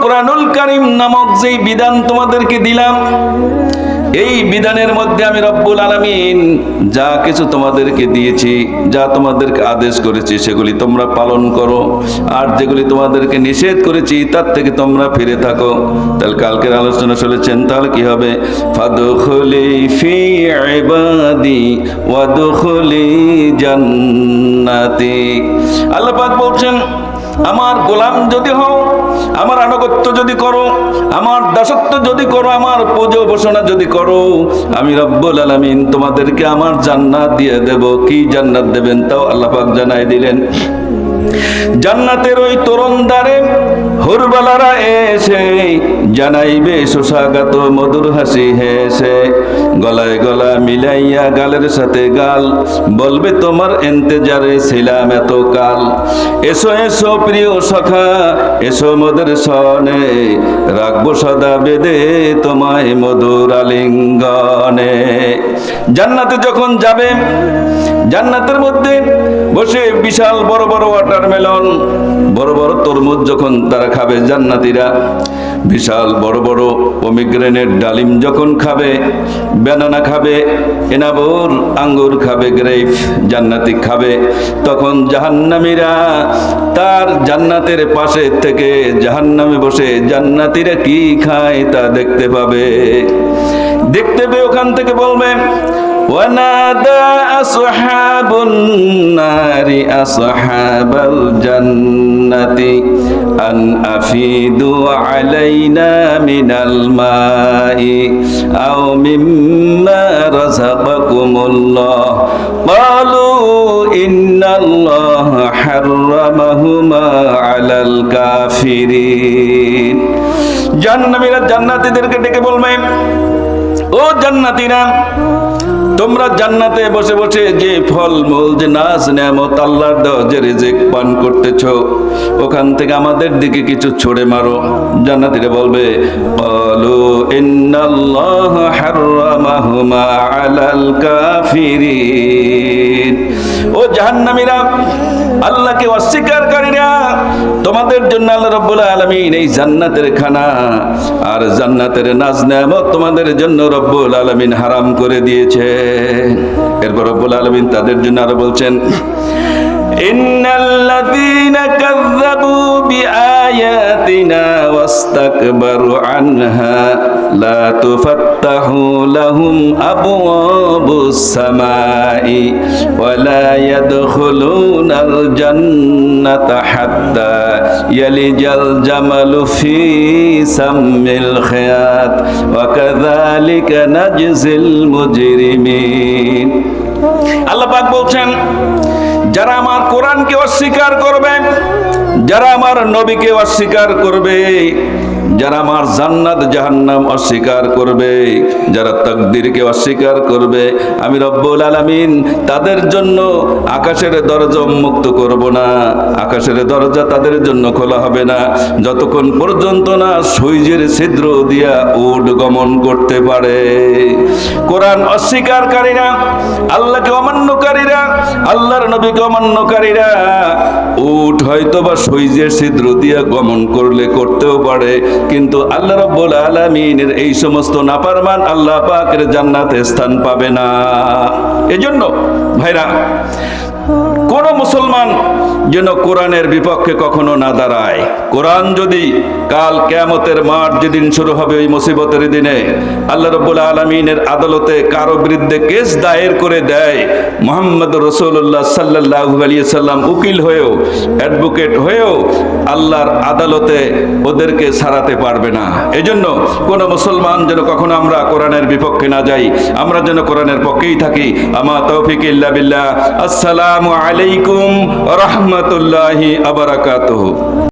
কোরআনুল কারীম নামক যেই বিধান তোমাদেরকে দিলাম, এই বিধানের মধ্যে আমি রব্বুল আলামিন যা কিছু তোমাদেরকে দিয়েছি, যা তোমাদেরকে আদেশ করেছি, সেগুলি তোমরা পালন করো, আর যেগুলি তোমাদেরকে নিষেধ করেছি তার থেকে তোমরা ফিরে থাকো। তাহলে কালকের আলোচনা শুনেছেন, তাহলে কি হবে? ফাদখুলি ফি ইবাদি ওয়াদখুলি জান্নাতি। আল্লাহ পাক বলছেন, আমার গোলাম যদি হও, আমার আনুগত্য যদি করো, আমার দাসত্ব যদি করো, আমার পূজা উপাসনা যদি করো, আমি রব্বুল আলামিন তোমাদেরকে আমার জান্নাত দিয়ে দেব। কি জান্নাত দেবেন তাও আল্লাহ পাক জানাই দিলেন। জান্নাতের ওই তরুণ দ্বারে হুরবালারা এসে জানাইবে সুস্বাগত মধুর হাসি হেসে, গলায় গলা মিলাইয়া গালের সাথে গাল, বলবে তোমার ইন্তজারে ছিলাম এত কাল। এসো এসো প্রিয় সখা, এসো মোদের সনে, রাখবো সদা বেদে তোমায় মধুর আলিঙ্গনে। জান্নাতে যখন যাবে, জান্নাতের মধ্যে বসে বিশাল বড় বড় ওয়াটারমেলন, বড় বড় তরমুজ যখন তারা খাবে জান্নাতীরা, বিশাল বড় বড় পমিগ্রেনেট ডালিম যখন খাবে, ব্যানানা খাবে, এনাবর আঙ্গুর খাবে, গ্রেপ জান্নাতি খাবে, তখন জাহান্নামীরা তার জান্নাতের পাশে থেকে জাহান্নামে বসে জান্নাতীরা কি খায় তা দেখতে পাবে। দেখতে পেয়ে ওখান থেকে বলবে, ওয়ানাদা আসহাবুন নারি আসহাবাল জান্নাতি আন আফিদু আলাইনা মিনাল মাই আও মিম্মা রাযাকাকুমুল্লাহ ক্বালু ইন্নাল্লাহা হাররামাহুমা আলাল কাফিরিন। জান্নাতীরা জান্নাতীদেরকে ডেকে বলবে, ও জান্নাতীরা, তোমরা জান্নাতে বসে বসে যে ফলমূল, যে নাজ নেয়ামত আল্লাহর দেওয়া যে রিজিক পান করতেছো, ওখান থেকে আমাদের দিকে কিছু ছড়ে মারো। জান্নাতীরা বলবে, ক্বালু ইন্নাল্লাহা হাররামাহুমা আলাল কাফিরিন। ও জাহান্নামীরা, আল্লাহকে অস্বীকারকারীরা, তোমাদের জন্য আল্লাহ রাব্বুল আলামিন এই জান্নাতের খানা আর জান্নাতের নাজ নেয়ামত তোমাদের জন্য রব্বুল আলামিন হারাম করে দিয়েছে। এরপর রব্বুল আলামিন তাদের জন্য আরো বলছেন, ইন্নাল্লাযীনা কাযযাবু বিআয়াতিনা ওয়াস্তাকবারু আনহা লা তুফাত্তাহু লাহুম আবওয়াবুস সামাই ওয়া লা ইয়াদখুলুনাল জান্নাতা হাত্তা ইয়ালিজাল জামালু ফি সাম্মিল খিয়াত ওয়া কাযালিকা নাজজিল মুজরিমিন। আল্লাহ পাক বলছেন, যারা আমার কোরআনকে অস্বীকার করবে, যারা আমার নবীকে অস্বীকার করবে, যারা আমার জান্নাত জাহান্নাম অস্বীকার করবে, যারা তাকদীরকে অস্বীকার করবে, আমি রব্বুল আলামিন তাদের জন্য আকাশের দরজা উন্মুক্ত করব না। আকাশের দরজা তাদের জন্য খোলা হবে না যতক্ষণ পর্যন্ত না সূর্যের ছিদ্র দিয়া উট গমন করতে পারে। কোরআন অস্বীকারকারীরা, আল্লাহকে অমান্যকারীরা, আল্লাহর নবীকে অমান্যকারীরা উট হয়তো বা সূর্যের ছিদ্র দিয়া গমন করলে করতেও পারে, কিন্তু আল্লাহ রাব্বুল আলামিনের এই সমস্ত নাফরমান আল্লাহ পাকের জান্নাতে স্থান পাবে না। এজন্য ভাইরা, কোন মুসলমান যেন কোরআনের বিপক্ষে কখনো না দাঁড়ায়। কোরআন যদি কাল কিয়ামতের মাঠ যেদিন শুরু হবে, ওই মুসিবতের দিনে আল্লাহ রাব্বুল আলামিনের আদালতে কারো বিরুদ্ধে কেস দায়ের করে দেয়, মুহাম্মদ রাসূলুল্লাহ সাল্লাল্লাহু আলাইহি সাল্লাম উকিল হয়েও, অ্যাডভোকেট হয়েও আল্লাহর আদালতে ওদেরকে ছাড়াতে পারবে না। এজন্য কোন মুসলমান যেন কখনো আমরা কোরআনের বিপক্ষে না যাই, আমরা যেন কোরআনের পক্ষেই থাকি। আমা তৌফিক ইল্লা বিল্লাহ। আসসালামু আলাইকুম ওয়া রাহমাতুল্লাহি ওয়া বারাকাতুহু।